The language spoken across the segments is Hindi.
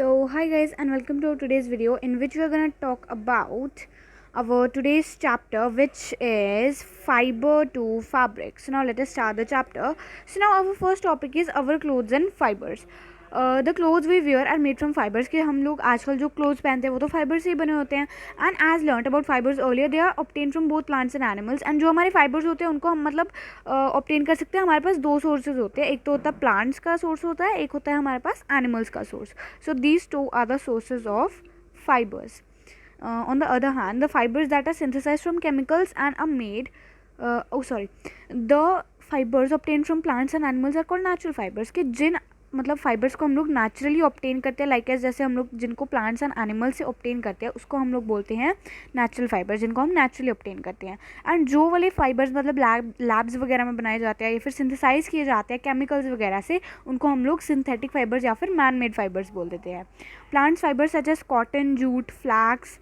So hi guys and welcome to today's video in which we are going to talk about our today's chapter, which is fiber to fabric. So now let us start the chapter. So now our first topic is our clothes and fibers. The clothes we wear are made from fibers. कि हम लोग आजकल जो clothes पहनते हैं वो तो फाइबर से ही बने होते हैं. And as learnt about fibers earlier, they are obtained from both plants and animals. And जो हमारे fibers होते हैं उनको हम मतलब obtain कर सकते हैं. हमारे पास दो sources होते हैं, एक तो होता है plants का source होता है, एक होता है हमारे पास animals का source. So these two are the sources of fibers. On the other hand, the fibers that are synthesized from chemicals and are made the fibers obtained from plants and animals are called natural fibers. कि जिन मतलब फाइबर्स को हम लोग नेचुरली ऑब्टेन करते हैं, लाइक एज जैसे हम लोग जिनको प्लांट्स एंड एनिमल्स से ऑब्टेन करते हैं उसको हम लोग बोलते हैं नेचुरल फाइबर्स, जिनको हम नेचुरली ऑब्टेन करते हैं. एंड जो वाले फाइबर्स मतलब लैब्स वगैरह में बनाए जाते हैं या फिर सिंथेसाइज किए जाते हैं केमिकल्स वगैरह से, उनको हम लोग सिंथेटिक फाइबर्स या फिर मैन मेड फाइबर्स बोल देते हैं. Plants fibres such as cotton, jute, flax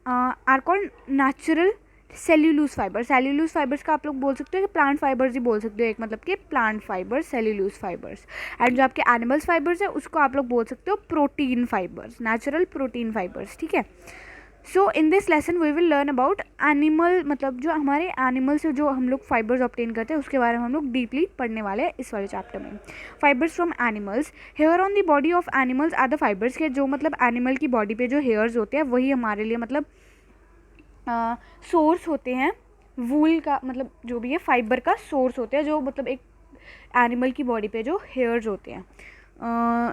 are called natural cellulose fibre. Cellulose fibres का आप लोग बोल सकते हो कि प्लांट फाइबर्स ही बोल सकते हो, एक मतलब कि plant fibres, cellulose fibres. And जो आपके एनिमल्स फाइबर्स है उसको आप लोग बोल सकते हो protein fibres, natural protein fibres. ठीक है. So in this lesson we will learn about animal, मतलब जो हमारे एनिमल से जो हम लोग फाइबर्स ऑब्टेन करते हैं उसके बारे में हम लोग डीपली पढ़ने वाले हैं इस वाले चैप्टर में. Fibres from animals. Hair on the body of animals are the fibres. के जो मतलब एनिमल की बॉडी पे जो हेयर्स होते हैं वही हमारे लिए मतलब सोर्स होते हैं वूल का, मतलब जो भी है फाइबर का सोर्स होते हैं, जो मतलब एक एनिमल की बॉडी पे जो हेयर्स होते हैं.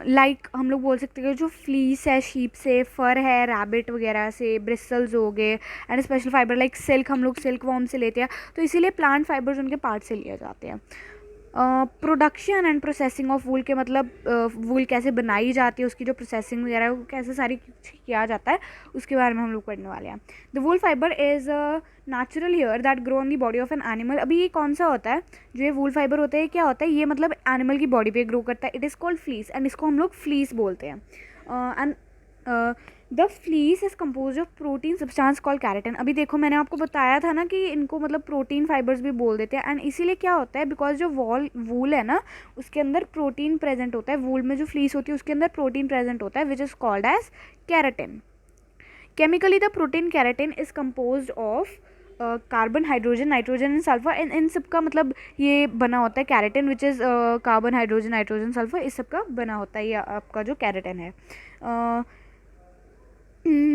लाइक हम लोग बोल सकते हैं जो फ्लीस है शीप से, फर है रैबिट वगैरह से, ब्रिसल्स हो गए, and special fibre like silk हम लोग सिल्क वॉर्म से लेते हैं, तो इसीलिए प्लांट फाइबर्स उनके पार्ट से लिए जाते हैं. Production and processing of wool, के मतलब वूल कैसे बनाई जाती है, उसकी जो प्रोसेसिंग वगैरह है वो कैसे सारी किया जाता है उसके बारे में हम लोग पढ़ने वाले हैं. The wool fibre is natural hair that grow on the body of an animal. अभी ये कौन सा होता है जो ये वूल फाइबर होता है, क्या होता है, ये मतलब एनिमल की बॉडी पे ग्रो करता है. It is called fleece and इसको हम लोग फ्लीस बोलते हैं. And the fleece is compose of protein substance called keratin. अभी देखो मैंने आपको बताया था ना कि इनको मतलब प्रोटीन फाइबर्स भी बोल देते हैं. एंड इसीलिए क्या होता है, बिकॉज जो वूल है ना उसके अंदर प्रोटीन प्रेजेंट होता है, वूल में जो फ्लीस होती है उसके अंदर प्रोटीन प्रेजेंट होता है which is called as keratin. Chemically the protein keratin is compose of carbon, hydrogen, nitrogen and sulphur. इन सब का मतलब ये बना होता है keratin, which is carbon, hydrogen, nitrogen, sulphur, इस सब का बना होता है ये आपका जो कैरेटिन है.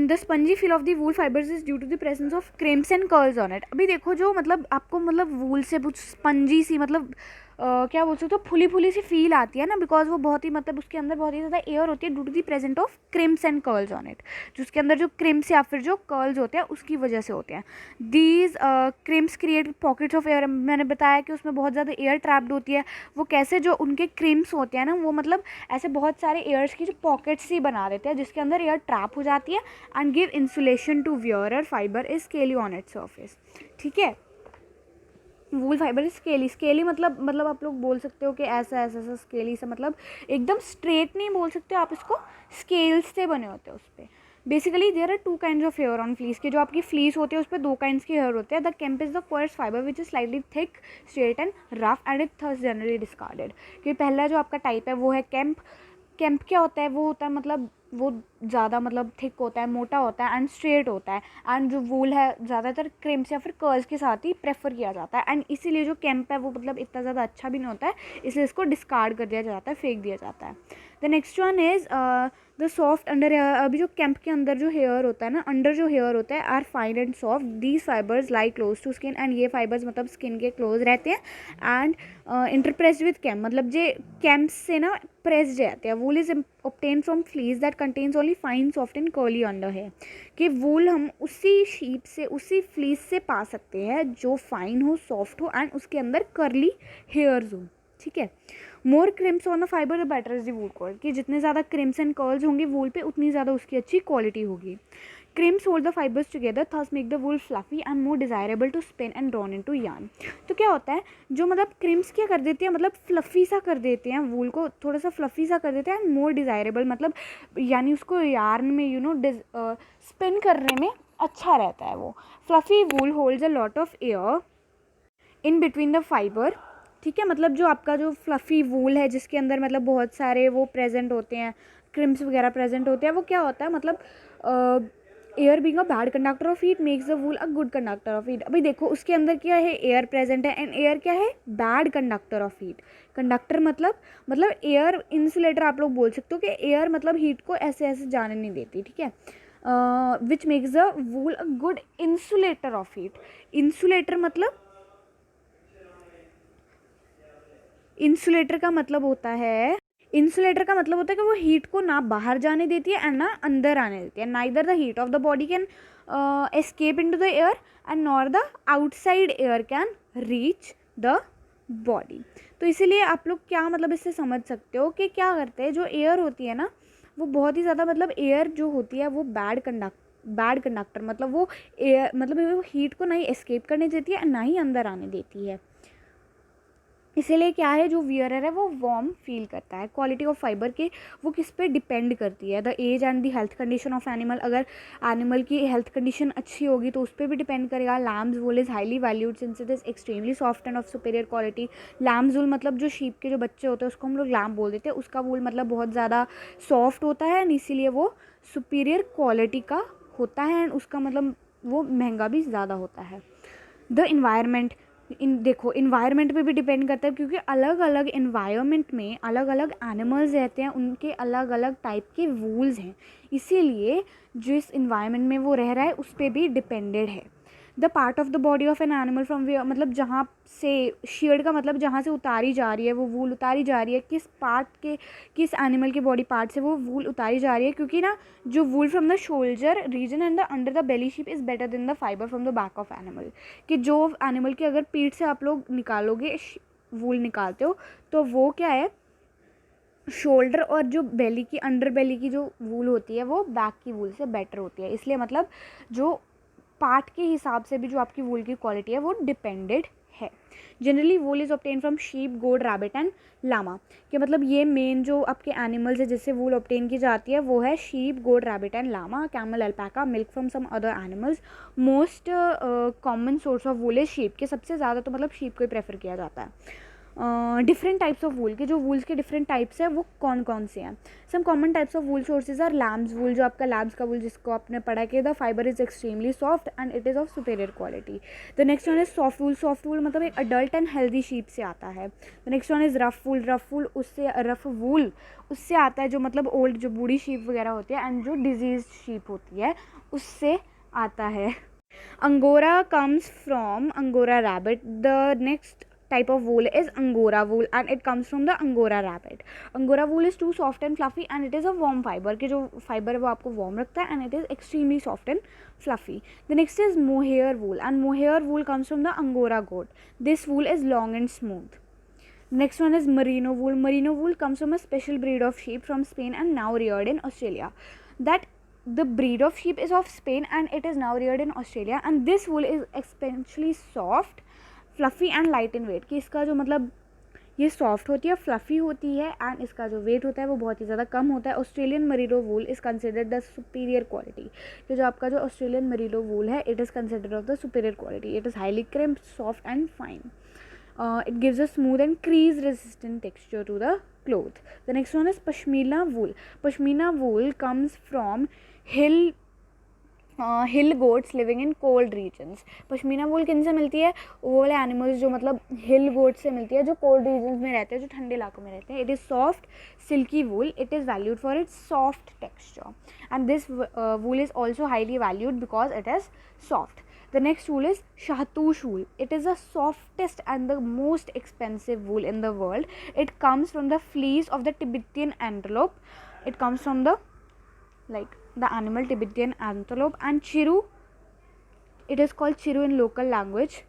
The spongy feel of the wool fibres is due to the presence of crimps and curls on it. अभी देखो जो मतलब आपको मतलब वूल से कुछ स्पंजी सी मतलब क्या बोल सकते हो, फुली फुली सी फील आती है ना, बिकॉज वो बहुत ही मतलब उसके अंदर बहुत ही ज़्यादा एयर होती है due to the present of crimps and curls on it. जो उसके अंदर जो क्रिम्स या फिर जो कर्ल्स होते हैं उसकी वजह से होते हैं. These crimps create pockets of air. मैंने बताया कि उसमें बहुत ज़्यादा एयर ट्रैप्ड होती है. वो कैसे, जो उनके क्रिम्स होते हैं ना वो मतलब ऐसे बहुत सारे एयर्स की जो पॉकेट्स ही बना देते हैं जिसके अंदर एयर ट्रैप हो जाती है and give insulation to wearer. Fibre is scaly on it surface. ठीक है. वूल फाइबर स्केली. स्केली मतलब आप लोग बोल सकते हो कि ऐसा ऐसा ऐसा स्केली सा, मतलब एकदम स्ट्रेट नहीं बोल सकते आप इसको, स्केल्स से बने होते हैं उस पर. Basically there are two kinds of hair on fleece. की जो आपकी फ्लीस होती है उस पर दो काइंड्स के हेयर होते हैं. The kemp is the first fibre which is slightly thick, straight and rough and it thus generally discarded. कि पहला जो आपका टाइप है वो है केम्प. केम्प क्या होता है, वो होता है मतलब वो ज़्यादा मतलब थिक होता है, मोटा होता है एंड स्ट्रेट होता है. एंड जो वूल है ज़्यादातर क्रिम्स या फिर कर्ल्स के साथ ही प्रेफर किया जाता है. एंड इसीलिए जो केम्प है वो मतलब इतना ज़्यादा अच्छा भी नहीं होता है, इसलिए इसको डिस्कार्ड कर दिया जाता है, फेंक दिया जाता है. The next one is the soft under hair. अभी जो कैंप के अंदर जो हेयर होता है ना, अंडर जो हेयर होता है are fine and soft. These fibres lie close to skin. And ये फाइबर्स मतलब स्किन के क्लोज रहते हैं. एंड इंटरप्रेस्ड विथ कैम्प, मतलब जे कैम्प से ना प्रेस्ड रहते हैं. वूल is obtained from fleece that contains only fine soft and curly under है. कि वूल हम उसी शीप से, उसी फ्लीस से पा सकते हैं जो फाइन हो, सॉफ्ट हो एंड उसके अंदर कर्ली हेयर्स हो. ठीक है. More crimps on the fibre the better is the wool quality. कि जितने ज़्यादा क्रिम्स एंड कर्ल्स होंगे वूल पे उतनी ज़्यादा उसकी अच्छी क्वालिटी होगी. Crimps hold the fibres together, thus make the wool fluffy and more desirable to spin and drawn into yarn. तो क्या होता है, जो मतलब क्रिम्स क्या कर देते हैं, मतलब फ्लफ़ी सा कर देते हैं वूल को, थोड़ा सा फ्लफ़ी सा कर देते हैं. एंड मोर डिज़ायरेबल मतलब यानी उसको यार्न में स्पिन करने में अच्छा रहता है वो. Fluffy wool holds a lot of air in between the fibre. ठीक है. मतलब जो आपका जो फ्लफ़ी वूल है जिसके अंदर मतलब बहुत सारे वो प्रेजेंट होते हैं क्रिम्स वगैरह प्रेजेंट होते हैं, वो क्या होता है मतलब air being a bad conductor of heat makes the wool a good conductor of heat. अभी देखो उसके अंदर क्या है, एयर प्रेजेंट है, एंड एयर क्या है, bad conductor of heat. Conductor मतलब एयर, इंसुलेटर आप लोग बोल सकते हो कि एयर मतलब हीट को ऐसे ऐसे जाने नहीं देती, ठीक है। Which makes the wool a good insulator of heat. Insulator मतलब, इंसुलेटर का मतलब होता है, इंसुलेटर का मतलब होता है कि वो हीट को ना बाहर जाने देती है एंड ना अंदर आने देती है। Neither the heat of the body can escape into the air and nor the outside air can reach the body. तो इसीलिए आप लोग क्या मतलब इससे समझ सकते हो कि क्या करते हैं, जो एयर होती है ना वो बहुत ही ज़्यादा मतलब एयर जो होती है वो बैड कंडक्टर मतलब वो एयर मतलब वो हीट को ना ही एस्केप करने देती है ना ही अंदर आने देती है। इसीलिए क्या है, जो वियरर है वो वार्म फील करता है। क्वालिटी ऑफ फाइबर के वो किस पे डिपेंड करती है, the age and the health condition of animal. अगर एनिमल की हेल्थ कंडीशन अच्छी होगी तो उस पर भी डिपेंड करेगा। Lambs wool is highly valued since it is extremely soft and of superior quality. Lambs wool मतलब जो शीप के जो बच्चे होते हैं उसको हम लोग लैम्प बोल देते हैं, उसका वूल मतलब बहुत ज़्यादा सॉफ्ट होता है एंड इसीलिए वो सुपीरियर क्वालिटी का होता है एंड उसका मतलब वो महंगा भी ज़्यादा होता है। द इन्वायरमेंट, देखो इन्वायरमेंट पे भी डिपेंड करता है, क्योंकि अलग अलग इन्वायरमेंट में अलग अलग एनिमल्स रहते हैं, उनके अलग अलग टाइप के वूल्स हैं, इसीलिए जिस इन्वायरमेंट में वो रह रहा है उस पर भी डिपेंडेड है। The part of the body of an animal from way, मतलब जहाँ से शेड का मतलब जहाँ से उतारी जा रही है वो वूल उतारी जा रही है, किस पार्ट के, किस एनिमल के बॉडी पार्ट से वो वूल उतारी जा रही है, क्योंकि ना जो wool from the shoulder region and the under the belly sheep is better than the fibre from the back of animal. कि जो एनिमल की अगर पीठ से आप लोग निकालोगे वूल निकालते हो तो वो क्या है, शोल्डर और जो बेली की अंडर बेली की जो वूल होती है वो बैक की वूल से बेटर होती है। इसलिए मतलब जो पार्ट के हिसाब से भी जो आपकी वूल की क्वालिटी है वो डिपेंडेड है। Generally wool is obtain from sheep, goat, rabbit and Lama. कि मतलब ये मेन जो आपके एनिमल्स है जिससे वूल ऑब्टेन की जाती है वो है sheep, goat, rabbit and llama, camel, alpaca, milk from some other animals. Most common source of wool है शीप के, सबसे ज़्यादा तो मतलब शीप को ही प्रेफर किया जाता है। डिफरेंट टाइप्स ऑफ वूल के, जो वूल्स के डिफरेंट टाइप्स है वो कौन कौन से हैं। Some common types of wool sources are lambs wool, जो आपका लैम्स का वूल जिसको आपने पढ़ा कि the fibre is extremely soft and it is of superior quality. The next one is soft wool. Soft wool मतलब एक अडल्ट एंड हेल्दी शीप से आता है। The next one is rough wool. Rough wool उससे आता है जो मतलब ओल्ड जो बूढ़ी शीप वगैरह होती है एंड जो डिजीज शीप होती है उससे आता है। Angora comes from angora rabbit. The next type of wool is angora wool and it comes from the angora rabbit. Angora wool is too soft and fluffy and it is a warm fiber, कि जो fiber है वो आपको warm रखता है and it is extremely soft and fluffy. The next is mohair wool and mohair wool comes from the angora goat. This wool is long and smooth. Next one is merino wool. Merino wool comes from a special breed of sheep from Spain and now reared in Australia. That the breed of sheep is of Spain and it is now reared in Australia and this wool is especially soft, fluffy and light in weight. कि इसका जो मतलब ये सॉफ्ट होती है, फ्लफ़ी होती है एंड इसका जो वेट होता है वो बहुत ही ज़्यादा कम होता है। Australian Merino wool is considered the superior quality. तो जो आपका जो ऑस्ट्रेलियन मरीनो वूल है it is considered of the superior quality. It is highly crimp, soft and fine. It gives a smooth and crease resistant texture to the cloth. The next one is pashmina wool. Pashmina wool comes from hill goats living in cold regions. Pashmina wool किन से मिलती है, वो वाले एनिमल्स जो मतलब हिल गोट से मिलती है जो कोल्ड रीजन्स में रहते हैं, जो ठंडे इलाकों में रहते हैं। It is soft silky wool, it is valued for its soft texture and this wool is also highly valued because it is soft. The next wool is Shahtoosh wool. It is the softest and the most expensive wool in the world. It comes from the fleece of the Tibetan antelope. It comes from the animal Tibetan antelope and Chiru. It is called Chiru in local language.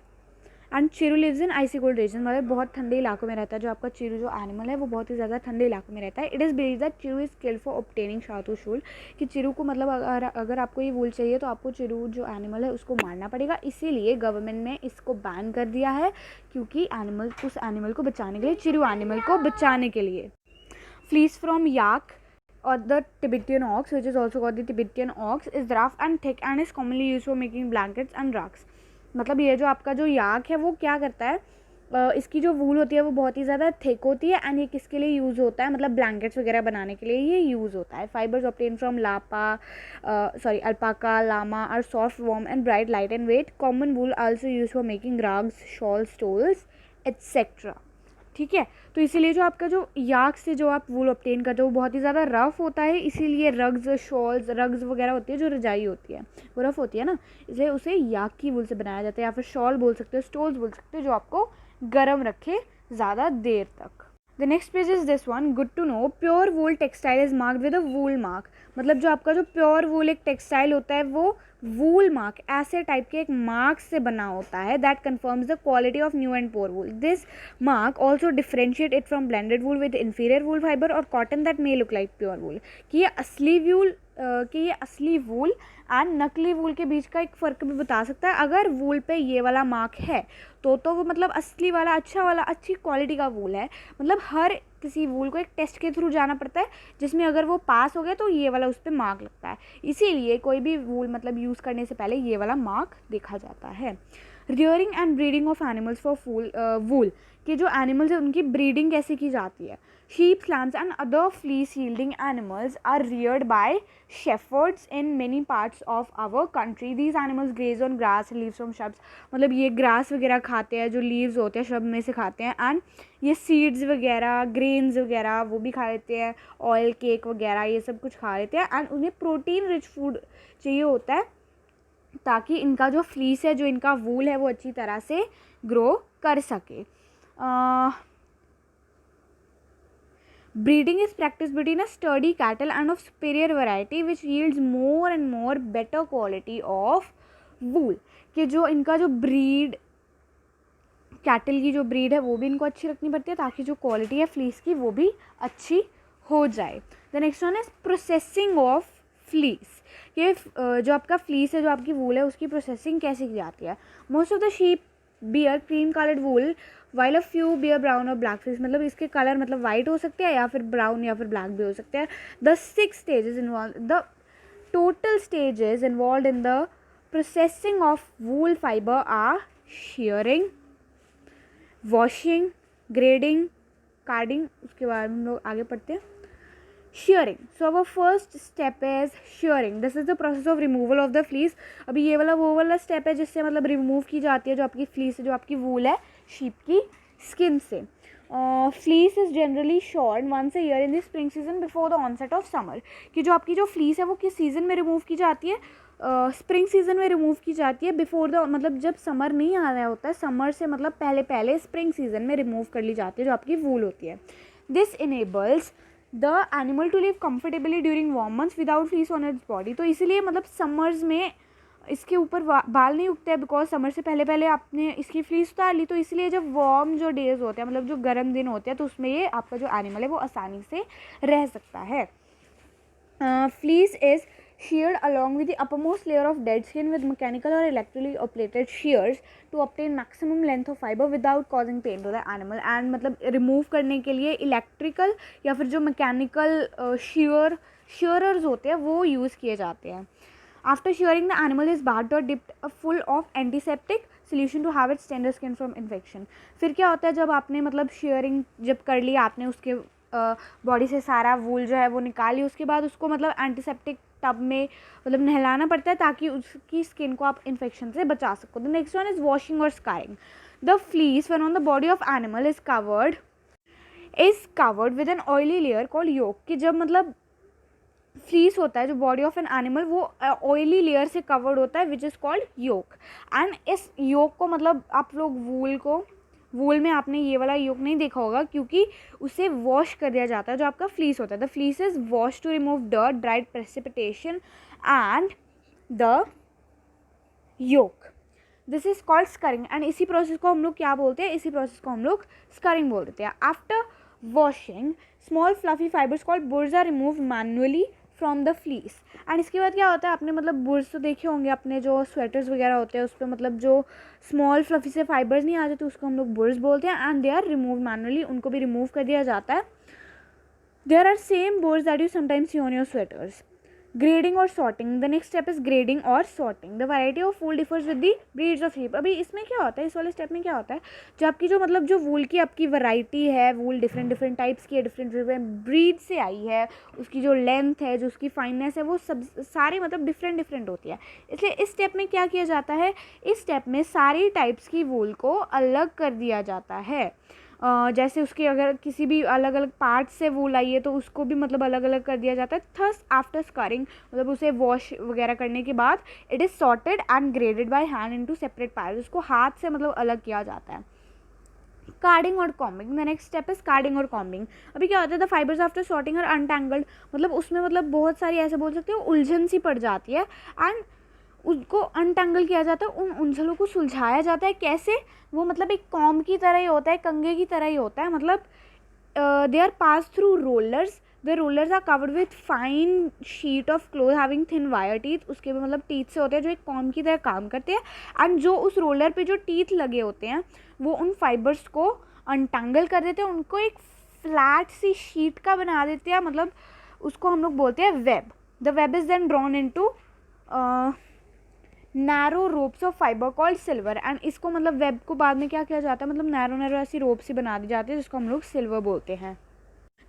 And chiru lives in icy cold region, मतलब बहुत ठंडे इलाकों में रहता है। जो आपका चिरू जो एनिमल है वो बहुत ही ज़्यादा ठंडे इलाकों में रहता है. It is believe that chiru is skilled for obtaining shahtoosh wool, कि चिरू को मतलब अगर आपको ये वूल चाहिए तो आपको चिरू जो एनिमल है उसको मारना पड़ेगा. इसीलिए गवर्नमेंट ने इसको बैन कर दिया है, क्योंकि उस एनिमल को बचाने के लिए, चिरू एनिमल को बचाने के लिए. Fleece from yak or the Tibetan ox, which is also called the Tibetan ox, is rough and thick and is commonly used for making blankets and rugs. मतलब ये जो आपका जो याक है वो क्या करता है, इसकी जो वूल होती है वो बहुत ही ज़्यादा थिक होती है एंड ये किसके लिए यूज़ होता है, मतलब ब्लैंकेट्स वगैरह बनाने के लिए ये यूज़ होता है. Fibres obtain from alpaca llama are soft warm and bright light and weight. Common wool also use for making rugs shawl stoles etcetera. ठीक है, तो इसीलिए जो आपका जो याक से जो आप वूल ऑब्टेन करते हो वो बहुत ही ज़्यादा रफ़ होता है, इसीलिए रग्स वगैरह होती है, जो रजाई होती है वो रफ़ होती है ना, इसलिए उसे याक की वूल से बनाया जाता है, या फिर शॉल बोल सकते हो, स्टोल्स बोल सकते हो, जो आपको गर्म रखे ज़्यादा देर तक. The next page is this one. Good to know, pure wool textile is marked with a wool mark. मतलब जो आपका जो प्योर वूल एक टेक्सटाइल होता है वो वूल मार्क ऐसे टाइप के एक मार्क से बना होता है that confirms the quality of new and poor wool. This mark also differentiate it from blended wool with inferior wool fibre और cotton that may look like pure wool. कि ये असली वूल एंड नकली वूल के बीच का एक फ़र्क भी बता सकता है. अगर वूल पे ये वाला मार्क है तो वो मतलब असली वाला अच्छी क्वालिटी का वूल है. मतलब हर किसी वूल को एक टेस्ट के थ्रू जाना पड़ता है, जिसमें अगर वो पास हो गया तो ये वाला उस पर मार्क लगता है. इसीलिए कोई भी वूल मतलब यूज़ करने से पहले ये वाला मार्क देखा जाता है. Rearing and breeding of animals for wool. कि जो एनिमल्स है उनकी ब्रीडिंग कैसे की जाती है. Sheep, lambs and other fleece-yielding animals are reared by shepherds in many parts of our country. These animals graze on grass and leaves from shrubs. मतलब ये ग्रास वगैरह खाते हैं, जो लीव्स होते हैं shrub में से खाते हैं, एंड ये सीड्स वगैरह ग्रेन्स वगैरह वो भी खा लेते हैं, ऑयल केक वगैरह ये सब कुछ खा लेते हैं, एंड उन्हें प्रोटीन रिच फूड चाहिए होता है ताकि इनका जो फ्लीस है, जो इनका वूल है, वो अच्छी तरह से ग्रो कर सके. Breeding is practiced between a sturdy cattle and of superior variety which yields more and more better quality of wool. कि जो इनका जो ब्रीड कैटल की जो ब्रीड है वो भी इनको अच्छी रखनी पड़ती है ताकि जो क्वालिटी है फ्लीस की वो भी अच्छी हो जाए. The next one is processing of fleece. ये जो आपका फ्लीस है, जो आपकी वूल है, उसकी प्रोसेसिंग कैसे की जाती है. Most of the sheep bear cream coloured wool while a few bear brown or black fleece. मतलब इसके कलर मतलब वाइट हो सकते हैं या फिर ब्राउन या फिर ब्लैक भी हो सकते हैं. The 6 stages involved, the total stages involved in the processing of wool fiber are shearing, washing, grading, carding. उसके बाद हम लोग आगे पढ़ते हैं. Shearing. So our first step is shearing. This is the process of removal of the fleece. अभी ये वाला वो वाला स्टेप है जिससे मतलब रिमूव की जाती है जो आपकी फ्लीस है, जो आपकी वूल है शीप की स्किन से. Fleece is generally shorn once a year in the spring season before the onset of summer. कि जो आपकी जो फ्लीस है वो किस सीज़न में रिमूव की जाती है, स्प्रिंग सीजन में रिमूव की जाती है. बिफोर द मतलब जब समर नहीं आ रहा होता है, समर से मतलब पहले स्प्रिंग सीजन में रिमूव कर ली जाती है जो आपकी वूल होती है. This enables the animal to live comfortably during warm months without fleece on its body. तो इसीलिए मतलब समर्स में इसके ऊपर बाल नहीं उगते हैं बिकॉज समर से पहले आपने इसकी फ्लीस उतार ली. तो इसलिए जब वार्म जो डेज होते हैं, मतलब जो गर्म दिन होते हैं, तो उसमें ये आपका जो एनिमल है वो आसानी से रह सकता है. Fleece is sheared along with the uppermost layer of dead skin with mechanical or electrically operated shears to obtain maximum length of fiber without causing pain to the animal. and मतलब रिमूव करने के लिए इलेक्ट्रिकल या फिर जो मैकेनिकल shearers होते हैं वो यूज़ किए जाते हैं. After shearing, the animal is bathed or dipped full of antiseptic solution to have its tender skin from infection. फिर क्या होता है जब आपने मतलब shearing जब कर लिया, आपने उसके बॉडी से सारा वूल जो है वो निकाल ली, उसके बाद उसको मतलब एंटीसेप्टिक टब में मतलब नहलाना पड़ता है ताकि उसकी स्किन को आप इन्फेक्शन से बचा सको. The next one is washing और scouring. The fleece when on the body of animal is covered with an oily layer called yolk. कि जब मतलब फ्लीस होता है जो बॉडी ऑफ एन एनिमल वो ऑयली लेयर से कवर्ड होता है which is called yolk. And इस योक को मतलब आप लोग वूल में आपने ये वाला योक नहीं देखा होगा क्योंकि उसे वॉश कर दिया जाता है जो आपका फ्लीस होता है. The fleece is wash to remove dirt, dried precipitation and the yolk. This is called scouring. And इसी प्रोसेस को हम लोग क्या बोलते हैं, इसी प्रोसेस को हम लोग स्करिंग बोल देते हैं. After washing small fluffy fibres called burrs are remove manually from the fleece. And इसके बाद क्या होता है, आपने मतलब बुर्स तो देखे होंगे अपने जो स्वेटर्स वगैरह होते हैं उस पर मतलब जो स्मॉल फ्लफी से फाइबर्स नहीं आ जाते उसको हम लोग बुर्स बोलते हैं. And they are remove manually, उनको भी रिमूव कर दिया जाता है. There are same burrs that you sometimes see on your sweaters. Grading और sorting, the next step is grading और sorting, the variety of wool differs with the breeds of sheep. अभी इसमें क्या होता है, इस वाले स्टेप में क्या होता है, जो आपकी जो मतलब जो वूल की आपकी वैरायटी है, वूल डिफरेंट डिफरेंट टाइप्स की है, डिफरेंट डिफरेंट ब्रीड से आई है, उसकी जो लेंथ है, जो उसकी फाइननेस है, वो सब सारी मतलब डिफरेंट डिफरेंट होती है। इसलिए इस स्टेप में क्या किया जाता है, इस स्टेप में सारी टाइप्स की वूल को अलग कर दिया जाता है। जैसे उसके अगर किसी भी अलग अलग पार्ट से वूल आई है तो उसको भी मतलब अलग अलग कर दिया जाता है। थस आफ्टर स्कारिंग, मतलब उसे वॉश वगैरह करने के बाद it is sorted and graded by hand into separate parts, उसको हाथ से मतलब अलग किया जाता है। कार्डिंग और combing, the next step is carding और कॉम्बिंग। अभी क्या होता है, the fibres after sorting are untangled, मतलब उसमें मतलब बहुत सारी ऐसे बोल सकते हो उलझन सी पड़ जाती है, एंड उसको अनटैंगल किया जाता है, उन उलझनों को सुलझाया जाता है। कैसे, वो मतलब एक कॉम की तरह ही होता है, कंघे की तरह ही होता है, मतलब they are pass through rollers, the rollers are covered with fine sheet of cloth having thin wire teeth, उसके भी मतलब टीथ से होते हैं जो एक कॉम की तरह काम करते हैं, एंड जो उस रोलर पे जो टीथ लगे होते हैं वो उन फाइबर्स को अनटैंगल कर देते हैं, उनको एक फ्लैट सी शीट का बना देते हैं, मतलब उसको हम लोग बोलते हैं web. The web is then drawn into narrow ropes of fibre called silver, and इसको मतलब वेब को बाद में क्या किया जाता है, मतलब नैरो नैरो ऐसी रोप सी बना दी जाती है जिसको हम लोग सिल्वर बोलते हैं।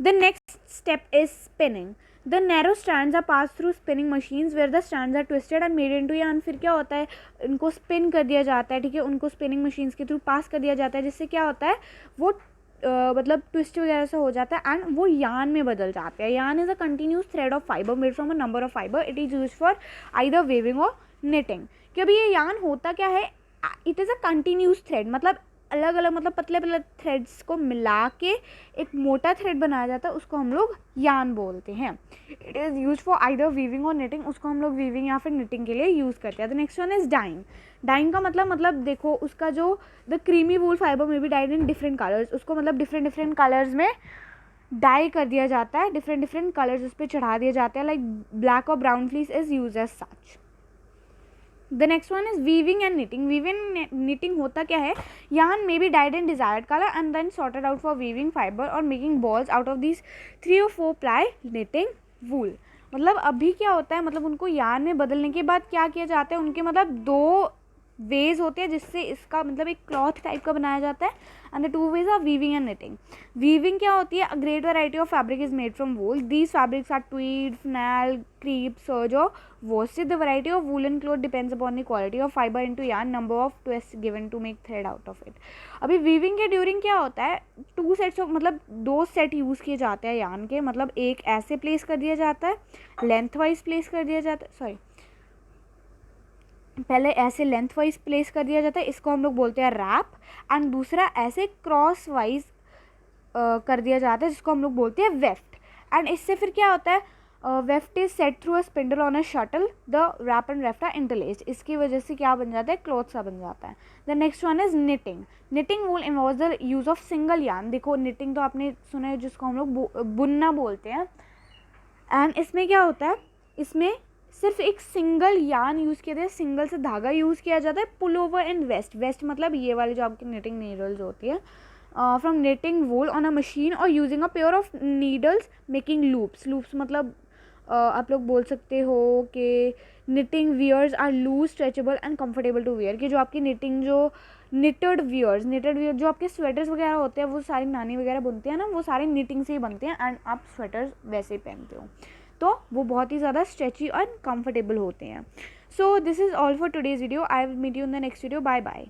The next step is spinning, the narrow strands are pass through spinning machines where the strands are twisted and made into yarn. फिर क्या होता है, इनको स्पिन कर दिया जाता है, ठीक है, उनको स्पिनिंग मशीन्स के थ्रू पास कर दिया जाता है, जिससे क्या होता है वो मतलब ट्विस्ट वगैरह से हो जाता है एंड वो यार्न में बदल जाता है। Yarn is a continuous thread of fibre made from a number of fibre, it is use for either weaving or knitting. कि अभी ये यार्न होता क्या है, it is a continuous thread, मतलब अलग अलग मतलब पतले पतले थ्रेड्स को मिला के एक मोटा थ्रेड बनाया जाता है, उसको हम लोग यार्न बोलते हैं। It is use for either weaving और निटिंग, उसको हम लोग वीविंग या फिर निटिंग के लिए यूज़ करते हैं। The next one is dyeing. Dyeing का मतलब देखो उसका जो द क्रीमी वूल फाइबर में be dyed in different colours, उसको मतलब डिफरेंट डिफरेंट कलर्स में डाई कर दिया जाता है, डिफरेंट डिफरेंट कलर्स उस पर चढ़ा दिए जाते हैं, like black or brown fleece is use as such. The next one is weaving and knitting. Weaving knitting होता क्या है, yarn may be dyed in desired color and then sorted out for weaving fiber or making balls out of these 3 or 4 ply knitting wool। मतलब अभी क्या होता है, मतलब उनको yarn में बदलने के बाद क्या किया जाता है, उनके मतलब दो वेज होते हैं जिससे इसका मतलब एक क्लॉथ टाइप का बनाया जाता है, and the two ways are weaving and knitting. Weaving क्या होती है, a great variety of fabric is made from wool, these fabrics are tweed, flannel, crepe, serge और worsted। The variety of woolen cloth depends upon the quality of fiber into yarn, number of twists given to make thread out of it। अभी वीविंग के ड्यूरिंग क्या होता है, 2 सेट्स ऑफ मतलब 2 सेट यूज़ किए जाते हैं यार्न के, मतलब एक ऐसे प्लेस कर दिया जाता है, लेंथ वाइज प्लेस कर दिया जाता है, सॉरी पहले ऐसे लेंथ वाइज प्लेस कर दिया जाता है, इसको हम लोग बोलते हैं रैप, एंड दूसरा ऐसे क्रॉस वाइज कर दिया जाता है जिसको हम लोग बोलते हैं वेफ्ट। एंड इससे फिर क्या होता है, weft is set through a spindle on a shuttle, the warp and weft are interlaced, इसकी वजह से क्या बन जाता है, क्लॉथ सा बन जाता है। The next one is knitting. Knitting wool involves the use of single yarn. देखो निटिंग तो आपने सुना है जिसको हम लोग बुनना बोलते हैं, एंड इसमें क्या होता है, इसमें सिर्फ एक सिंगल यार्न यूज़ किया जाता है, सिंगल से धागा यूज़ किया जाता है। Pullover and vest, vest मतलब ये वाली जो आपकी निटिंग नीडल्स होती है, from knitting wool on a machine और using a pair of needles making loops. Loops मतलब आप लोग बोल सकते हो कि knitting wears are loose, stretchable and comfortable to wear, कि जो आपकी निटिंग जो निटेड वियर जो आपके स्वेटर्स वगैरह होते हैं वो सारी नानी वगैरह बुनते हैं ना, वो सारे निटिंग से ही बनते हैं, एंड आप स्वेटर्स वैसे ही पहनते हो तो वो बहुत ही ज़्यादा स्ट्रेची और कंफर्टेबल होते हैं। So this is all for today's video, I will meet you in the next video, bye bye.